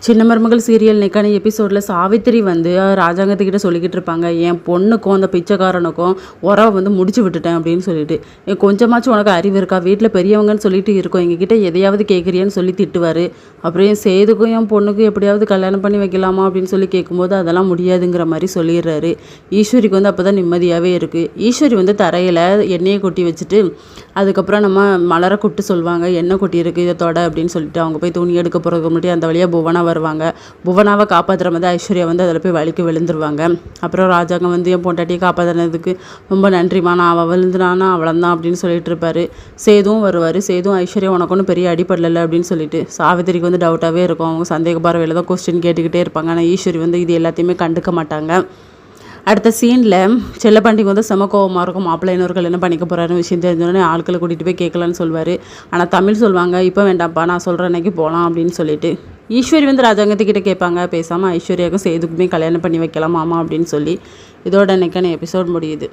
சின்ன மருமகள் சீரியல் இன்னைக்கான எபிசோடில் சாவித்திரி வந்து ராஜாங்கத்துக்கிட்ட சொல்லிக்கிட்டு இருப்பாங்க, என் பொண்ணுக்கும் அந்த பிச்சைக்காரனுக்கும் உறவை வந்து முடிச்சு விட்டுட்டேன் அப்படின்னு சொல்லிட்டு. கொஞ்சமாச்சும் உனக்கு அறிவு இருக்கா, வீட்டில் பெரியவங்கன்னு சொல்லிட்டு இருக்கோம், எங்ககிட்ட எதையாவது கேட்குறியான்னு சொல்லி திட்டுவார். அப்புறம் என் சேதுக்கும் என் பொண்ணுக்கும் எப்படியாவது கல்யாணம் பண்ணி வைக்கலாமா அப்படின்னு சொல்லி கேட்கும்போது அதெல்லாம் முடியாதுங்கிற மாதிரி சொல்லிடுறாரு. ஈஸ்வரிக்கு வந்து அப்போ தான் நிம்மதியாகவே இருக்குது. ஈஸ்வரி வந்து தரையில் எண்ணெயை கொட்டி வச்சுட்டு அதுக்கப்புறம் நம்ம மலரை கூப்பிட்டு சொல்லுவாங்க, எண்ணெய் கொட்டி இருக்குது இதை தொட அப்படின்னு சொல்லிட்டு. அவங்க போய் துணி எடுக்க போகிறதுக்கு முன்னாடி அந்த வழியாக புவனா வருவாங்க. புவனாவை காப்பாற்றுற மாதிரி ஐஸ்வர்யா வந்து அதில் போய் வலிக்கு விழுந்துருவாங்க. அப்புறம் ராஜாங்க வந்து என் பொண்டாட்டியை காப்பாற்றினதுக்கு ரொம்ப நன்றிமா, நான் அவள் விழுந்துனானா அவ்வளோந்தான் அப்படின்னு சொல்லிட்டு இருப்பார். சேதுவும் வருவார். சேதுவும் ஐஸ்வர்யா உனக்கு ஒன்றும் பெரிய அடிப்படலை அப்படின்னு சொல்லிட்டு. சாவித்திரிக்கு வந்து டவுட்டாகவே இருக்கும். அவங்க சந்தேக பார்வையில் தான் கொஸ்டின் கேட்டுக்கிட்டே இருப்பாங்க. ஆனால் ஈஸ்வரி வந்து இது எல்லாத்தையுமே கண்டுக்க மாட்டாங்க. அடுத்த சீனில் செல்லப்பாண்டிக்கு வந்து செம கோவமாக இருக்கும். மாப்பிள்ளை இன்னொருக்கள் என்ன பண்ணிக்க போகிறாருன்னு விஷயம் தெரிஞ்சோடனே ஆட்களை கூட்டிகிட்டு போய் கேட்கலான்னு சொல்லுவார். ஆனால் தமிழ் சொல்லுவாங்க, இப்போ வேண்டாம்ப்பா, நான் சொல்கிற அன்னைக்கு போகலாம் அப்படின்னு சொல்லிட்டு. ஈஸ்வரி வந்து ராஜாங்கத்துக்கிட்ட கேட்பாங்க, பேசாமல் ஐஸ்வர்யாவுக்கும் சேதுக்குமே கல்யாணம் பண்ணி வைக்கலாம் மாமா அப்படின்னு சொல்லி. இதோட அன்னைக்கான எபிசோட் முடியுது.